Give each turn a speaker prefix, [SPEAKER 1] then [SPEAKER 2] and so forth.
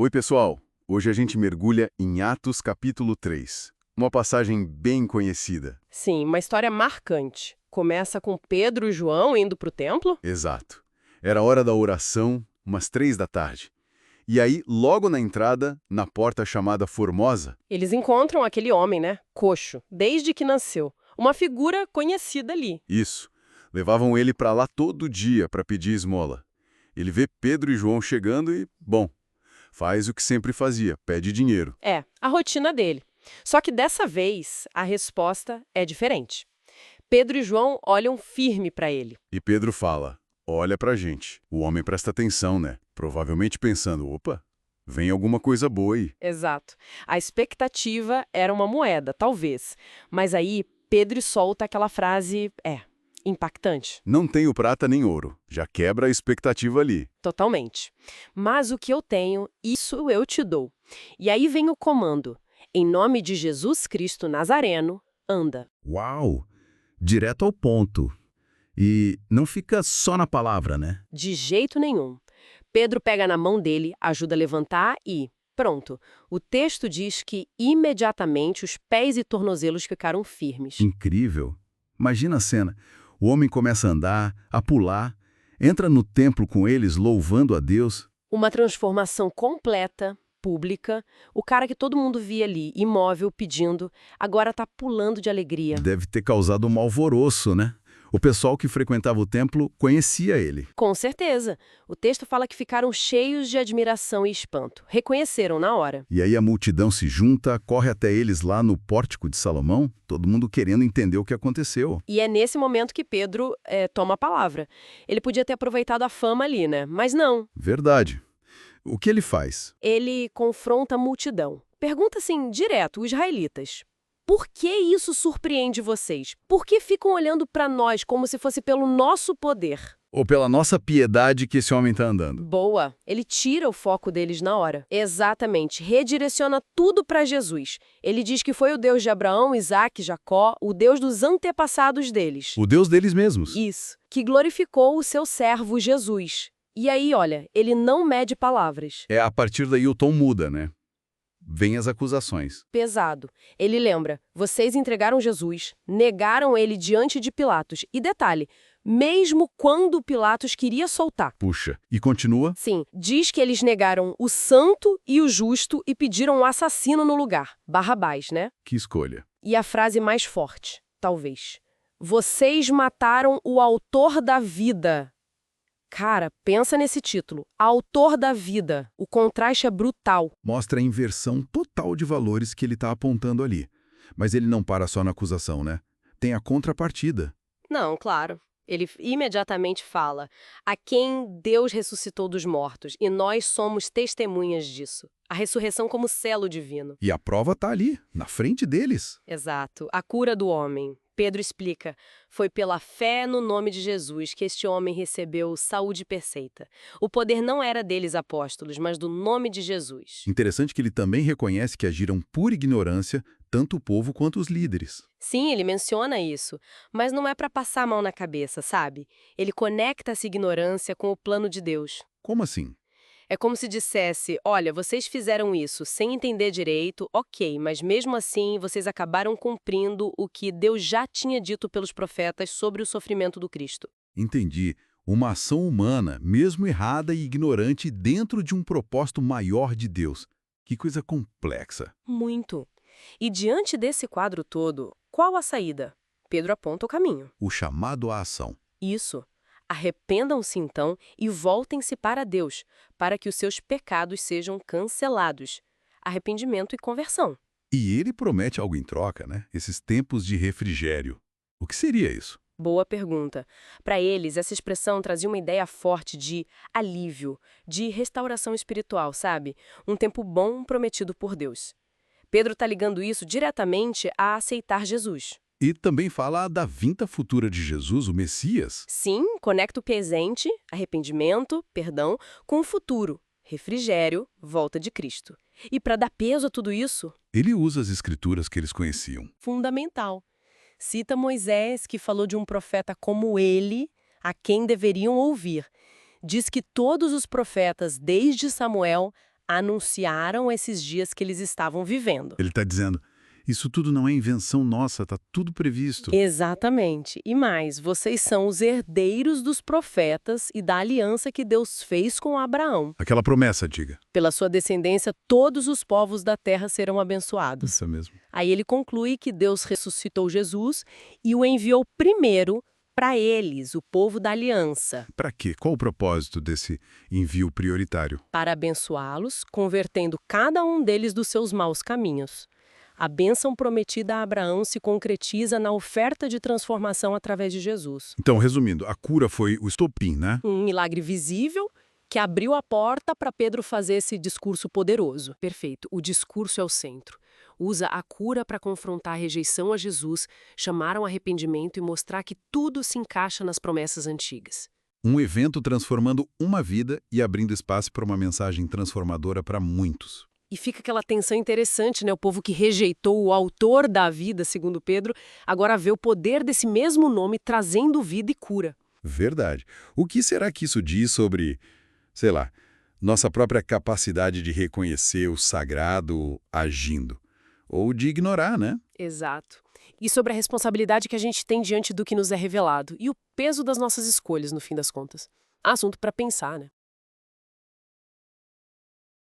[SPEAKER 1] Oi, pessoal! Hoje a gente mergulha em Atos capítulo 3, uma passagem bem conhecida.
[SPEAKER 2] Sim, uma história marcante. Começa com Pedro e João indo para o templo.
[SPEAKER 1] Exato. Era hora da oração, umas 3 da tarde. E aí, logo na entrada, na porta chamada Formosa,
[SPEAKER 2] Eles encontram aquele homem, né? Coxo, desde que nasceu. Uma figura conhecida ali.
[SPEAKER 1] isso, levavam ele para lá todo dia para pedir esmola. Ele vê Pedro e João chegando e, bom, faz o que sempre fazia, pede dinheiro.
[SPEAKER 2] É, a rotina dele. Só que dessa vez, a resposta é diferente. Pedro e João olham firme para ele.
[SPEAKER 1] E Pedro fala, olha pra gente. O homem presta atenção, né? Provavelmente pensando, opa, vem alguma coisa boa aí.
[SPEAKER 2] Exato. A expectativa era uma moeda, talvez. Mas aí, Pedro solta aquela frase, impactante.
[SPEAKER 1] Não tenho prata nem ouro, já quebra a expectativa ali.
[SPEAKER 2] Totalmente. Mas o que eu tenho, isso eu te dou. E aí vem o comando. Em nome de Jesus Cristo Nazareno, anda.
[SPEAKER 3] Uau! Direto ao ponto. E não fica só na palavra, né?
[SPEAKER 2] De jeito nenhum. Pedro pega na mão dele, ajuda a levantar e, pronto. O texto diz que imediatamente os pés e tornozelos ficaram firmes.
[SPEAKER 3] Incrível. Imagina a cena. O homem começa a andar, a pular, entra no templo com eles, louvando a Deus.
[SPEAKER 2] Uma transformação completa, pública. O cara que todo mundo via ali, imóvel, pedindo, agora tá pulando de alegria.
[SPEAKER 3] Deve ter causado um alvoroço, né? O pessoal que frequentava o templo conhecia ele.
[SPEAKER 2] Com certeza. O texto fala que ficaram cheios de admiração e espanto. Reconheceram na hora.
[SPEAKER 3] E aí a multidão se junta, corre até eles lá no pórtico de Salomão, todo mundo querendo entender o que aconteceu.
[SPEAKER 2] E é nesse momento que Pedro toma a palavra. Ele podia ter aproveitado a fama ali, né? Mas não.
[SPEAKER 3] Verdade. O que ele faz?
[SPEAKER 2] Ele confronta a multidão. Pergunta assim, direto, os israelitas. Por que isso surpreende vocês? Por que ficam olhando para nós como se fosse pelo nosso poder?
[SPEAKER 3] Ou pela nossa piedade que esse homem está andando?
[SPEAKER 2] Boa! Ele tira o foco deles na hora. Exatamente. Redireciona tudo para Jesus. Ele diz que foi o Deus de Abraão, Isaac, Jacó, o Deus dos antepassados deles.
[SPEAKER 3] O Deus deles mesmos.
[SPEAKER 2] Isso. Que glorificou o seu servo Jesus. E aí, olha, ele não mede palavras.
[SPEAKER 3] É, a partir daí o tom muda, né? Vêm as acusações.
[SPEAKER 2] Pesado. Ele lembra, vocês entregaram Jesus, negaram ele diante de Pilatos. E detalhe, mesmo quando Pilatos queria soltar.
[SPEAKER 3] Puxa. E continua?
[SPEAKER 2] Sim, diz que eles negaram o santo e o justo e pediram um assassino no lugar. Barrabás, né?
[SPEAKER 3] Que escolha.
[SPEAKER 2] E a frase mais forte, talvez. Vocês mataram o autor da vida. Cara, pensa nesse título. Autor da vida. O contraste é brutal.
[SPEAKER 3] Mostra a inversão total de valores que ele está apontando ali. Mas ele não para só na acusação, né? Tem a contrapartida.
[SPEAKER 2] Não, claro. Ele imediatamente fala, a quem Deus ressuscitou dos mortos, e nós somos testemunhas disso. A ressurreição como selo divino.
[SPEAKER 3] E a prova está ali, na frente deles.
[SPEAKER 2] Exato. A cura do homem. Pedro explica, foi pela fé no nome de Jesus que este homem recebeu saúde perfeita. O poder não era deles apóstolos, mas do nome de Jesus.
[SPEAKER 3] Interessante que ele também reconhece que agiram por ignorância tanto o povo quanto os líderes.
[SPEAKER 2] Sim, ele menciona isso, mas não é para passar a mão na cabeça, sabe? Ele conecta essa ignorância com o plano de Deus.
[SPEAKER 3] Como assim?
[SPEAKER 2] É como se dissesse, olha, vocês fizeram isso sem entender direito, ok, mas mesmo assim vocês acabaram cumprindo o que Deus já tinha dito pelos profetas sobre o sofrimento do Cristo.
[SPEAKER 3] Entendi. Uma ação humana, mesmo errada e ignorante, dentro de um propósito maior de Deus. Que coisa complexa.
[SPEAKER 2] Muito. E diante desse quadro todo, qual a saída? Pedro aponta o caminho.
[SPEAKER 3] O chamado à ação.
[SPEAKER 2] Isso. Arrependam-se então e voltem-se para Deus, para que os seus pecados sejam cancelados. Arrependimento e conversão.
[SPEAKER 3] E ele promete algo em troca, né? Esses tempos de refrigério. O que seria isso?
[SPEAKER 2] Boa pergunta. Para eles, essa expressão trazia uma ideia forte de alívio, de restauração espiritual, sabe? Um tempo bom prometido por Deus. Pedro está ligando isso diretamente a aceitar Jesus.
[SPEAKER 3] E também fala da vinda futura de Jesus, o Messias.
[SPEAKER 2] Sim, conecta o presente, arrependimento, perdão, com o futuro, refrigério, volta de Cristo. E para dar peso a tudo isso,
[SPEAKER 3] Ele usa as escrituras que eles conheciam.
[SPEAKER 2] fundamental. Cita Moisés, que falou de um profeta como ele, a quem deveriam ouvir. Diz que todos os profetas, desde Samuel anunciaram esses dias que eles estavam vivendo.
[SPEAKER 3] Ele está dizendo, isso tudo não é invenção nossa, está tudo previsto.
[SPEAKER 2] Exatamente. E mais, vocês são os herdeiros dos profetas e da aliança que Deus fez com Abraão.
[SPEAKER 3] Aquela promessa, diga.
[SPEAKER 2] Pela sua descendência, todos os povos da terra serão abençoados.
[SPEAKER 3] Isso mesmo.
[SPEAKER 2] Aí ele conclui que Deus ressuscitou Jesus e o enviou primeiro para eles, o povo da aliança,
[SPEAKER 3] Para quê? Qual o propósito desse envio prioritário?
[SPEAKER 2] para abençoá-los, convertendo cada um deles dos seus maus caminhos. A bênção prometida a Abraão se concretiza na oferta de transformação através de Jesus.
[SPEAKER 3] Então, resumindo, a cura foi o estopim, né?
[SPEAKER 2] Um milagre visível que abriu a porta para Pedro fazer esse discurso poderoso. Perfeito, o discurso é o centro. Usa a cura para confrontar a rejeição a Jesus, chamar um arrependimento e mostrar que tudo se encaixa nas promessas antigas.
[SPEAKER 3] Um evento transformando uma vida e abrindo espaço para uma mensagem transformadora para muitos.
[SPEAKER 2] E fica aquela tensão interessante, né? O povo que rejeitou o autor da vida, segundo Pedro, agora vê o poder desse mesmo nome trazendo vida e cura.
[SPEAKER 3] Verdade. O que será que isso diz sobre, sei lá, nossa própria capacidade de reconhecer o sagrado agindo? Ou de ignorar, né?
[SPEAKER 2] Exato. E sobre a responsabilidade que a gente tem diante do que nos é revelado e o peso das nossas escolhas, no fim das contas. Assunto para pensar, né?